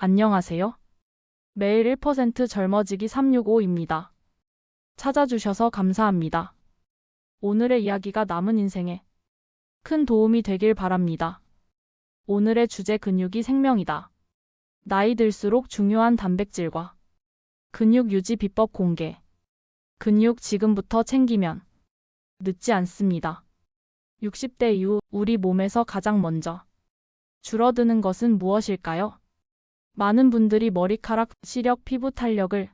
안녕하세요. 매일 1% 젊어지기 365입니다. 찾아주셔서 감사합니다. 오늘의 이야기가 남은 인생에 큰 도움이 되길 바랍니다. 오늘의 주제 근육이 생명이다. 나이 들수록 중요한 단백질과 근육 유지 비법 공개. 근육 지금부터 챙기면 늦지 않습니다. 60대 이후 우리 몸에서 가장 먼저 줄어드는 것은 무엇일까요? 많은 분들이 머리카락, 시력, 피부 탄력을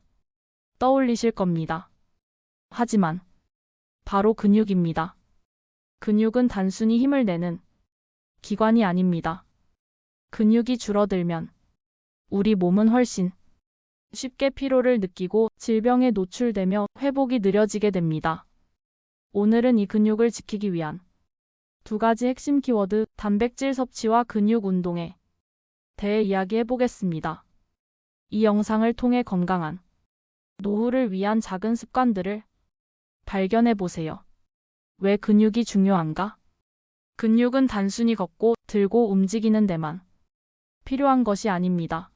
떠올리실 겁니다. 하지만 바로 근육입니다. 근육은 단순히 힘을 내는 기관이 아닙니다. 근육이 줄어들면 우리 몸은 훨씬 쉽게 피로를 느끼고 질병에 노출되며 회복이 느려지게 됩니다. 오늘은 이 근육을 지키기 위한 두 가지 핵심 키워드, 단백질 섭취와 근육 운동에 대해 이야기해 보겠습니다. 이 영상을 통해 건강한 노후를 위한 작은 습관들을 발견해 보세요. 왜 근육이 중요한가? 근육은 단순히 걷고 들고 움직이는 데만 필요한 것이 아닙니다.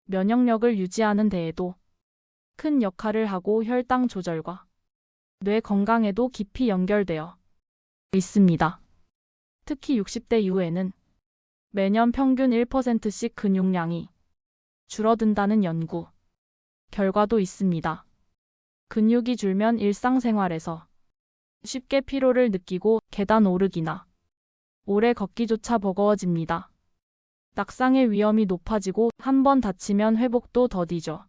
면역력을 유지하는 데에도 큰 역할을 하고 혈당 조절과 뇌 건강에도 깊이 연결되어 있습니다. 특히 60대 이후에는 매년 평균 1%씩 근육량이 줄어든다는 연구 결과도 있습니다. 근육이 줄면 일상생활에서 쉽게 피로를 느끼고 계단 오르기나 오래 걷기조차 버거워집니다. 낙상의 위험이 높아지고 한 번 다치면 회복도 더디죠.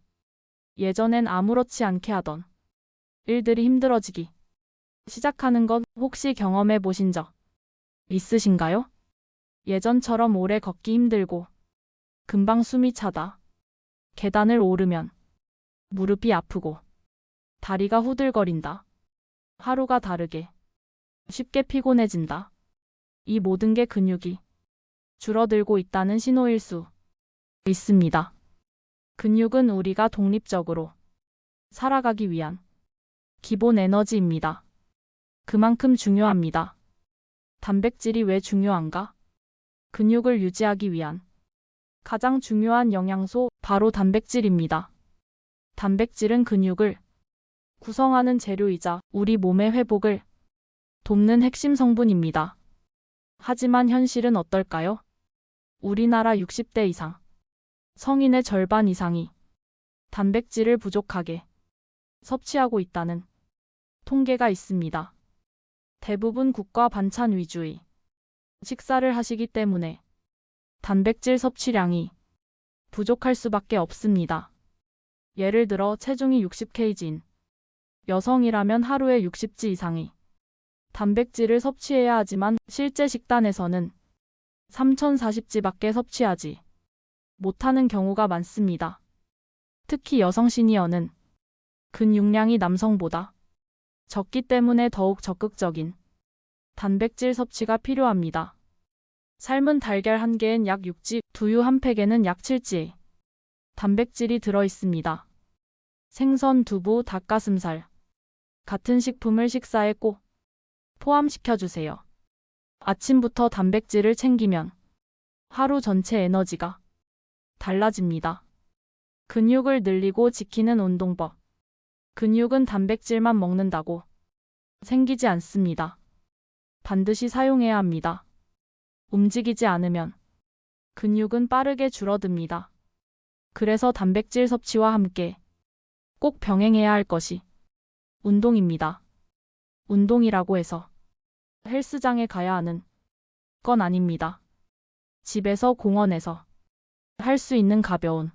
예전엔 아무렇지 않게 하던 일들이 힘들어지기 시작하는 것 혹시 경험해 보신 적 있으신가요? 예전처럼 오래 걷기 힘들고 금방 숨이 차다. 계단을 오르면 무릎이 아프고 다리가 후들거린다. 하루가 다르게 쉽게 피곤해진다. 이 모든 게 근육이 줄어들고 있다는 신호일 수 있습니다. 근육은 우리가 독립적으로 살아가기 위한 기본 에너지입니다. 그만큼 중요합니다. 단백질이 왜 중요한가? 근육을 유지하기 위한 가장 중요한 영양소 바로 단백질입니다. 단백질은 근육을 구성하는 재료이자 우리 몸의 회복을 돕는 핵심 성분입니다. 하지만 현실은 어떨까요? 우리나라 60대 이상 성인의 절반 이상이 단백질을 부족하게 섭취하고 있다는 통계가 있습니다. 대부분 국과 반찬 위주의 식사를 하시기 때문에 단백질 섭취량이 부족할 수밖에 없습니다. 예를 들어 체중이 60kg인 여성이라면 하루에 60g 이상의 단백질을 섭취해야 하지만 실제 식단에서는 3040g밖에 섭취하지 못하는 경우가 많습니다. 특히 여성 시니어는 근육량이 남성보다 적기 때문에 더욱 적극적인 단백질 섭취가 필요합니다. 삶은 달걀 1개엔 약 6g, 두유 1팩에는 약 7g의 단백질이 들어 있습니다. 생선, 두부, 닭가슴살 같은 식품을 식사에 꼭 포함시켜주세요. 아침부터 단백질을 챙기면 하루 전체 에너지가 달라집니다. 근육을 늘리고 지키는 운동법. 근육은 단백질만 먹는다고 생기지 않습니다. 반드시 사용해야 합니다. 움직이지 않으면 근육은 빠르게 줄어듭니다. 그래서 단백질 섭취와 함께 꼭 병행해야 할 것이 운동입니다. 운동이라고 해서 헬스장에 가야 하는 건 아닙니다. 집에서 공원에서 할 수 있는 가벼운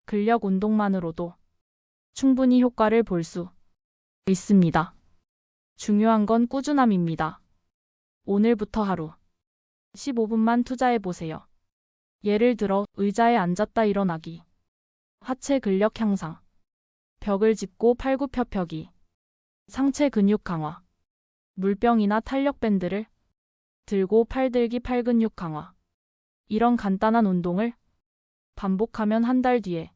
근력 운동만으로도 충분히 효과를 볼 수 있습니다. 중요한 건 꾸준함입니다. 오늘부터 하루 15분만 투자해 보세요. 예를 들어 의자에 앉았다 일어나기, 하체 근력 향상, 벽을 짚고 팔굽혀펴기, 상체 근육 강화, 물병이나 탄력 밴드를 들고 팔들기 팔근육 강화. 이런 간단한 운동을 반복하면 한 달 뒤에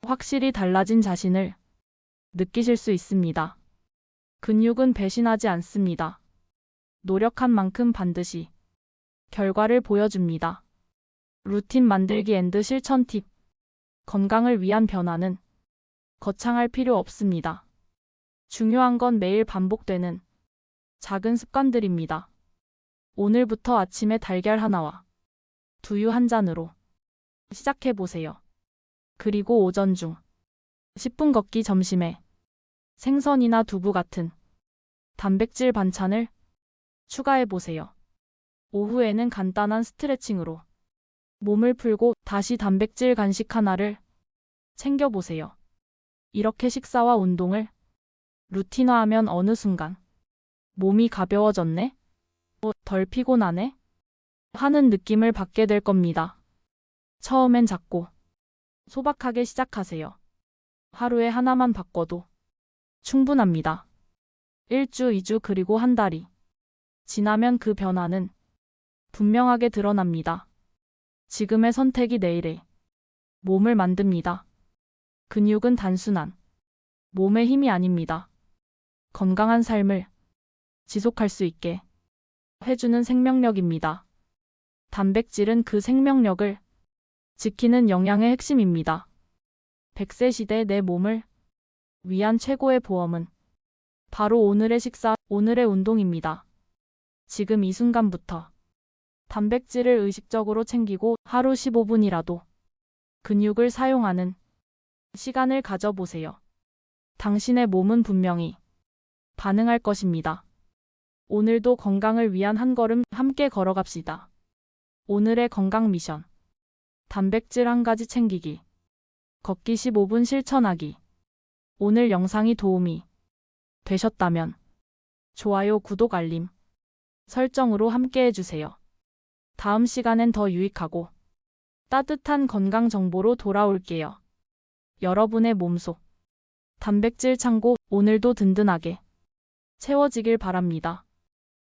확실히 달라진 자신을 느끼실 수 있습니다. 근육은 배신하지 않습니다. 노력한 만큼 반드시 결과를 보여줍니다. 루틴 만들기 앤드 실천 팁. 건강을 위한 변화는 거창할 필요 없습니다. 중요한 건 매일 반복되는 작은 습관들입니다. 오늘부터 아침에 달걀 하나와 두유 한 잔으로 시작해 보세요. 그리고 오전 중 10분 걷기, 점심에 생선이나 두부 같은 단백질 반찬을 추가해 보세요. 오후에는 간단한 스트레칭으로 몸을 풀고 다시 단백질 간식 하나를 챙겨 보세요. 이렇게 식사와 운동을 루틴화하면 어느 순간 몸이 가벼워졌네? 덜 피곤하네? 하는 느낌을 받게 될 겁니다. 처음엔 작고 소박하게 시작하세요. 하루에 하나만 바꿔도 충분합니다. 1주, 2주, 그리고 한 달이 지나면 그 변화는 분명하게 드러납니다. 지금의 선택이 내일의 몸을 만듭니다. 근육은 단순한 몸의 힘이 아닙니다. 건강한 삶을 지속할 수 있게 해주는 생명력입니다. 단백질은 그 생명력을 지키는 영양의 핵심입니다. 100세 시대 내 몸을 위한 최고의 보험은 바로 오늘의 식사, 오늘의 운동입니다. 지금 이 순간부터 단백질을 의식적으로 챙기고 하루 15분이라도 근육을 사용하는 시간을 가져보세요. 당신의 몸은 분명히 반응할 것입니다. 오늘도 건강을 위한 한 걸음 함께 걸어갑시다. 오늘의 건강 미션. 단백질 한 가지 챙기기. 걷기 15분 실천하기. 오늘 영상이 도움이 되셨다면 좋아요, 구독, 알림 설정으로 함께 해주세요. 다음 시간엔 더 유익하고 따뜻한 건강 정보로 돌아올게요. 여러분의 몸속 단백질 창고 오늘도 든든하게 채워지길 바랍니다.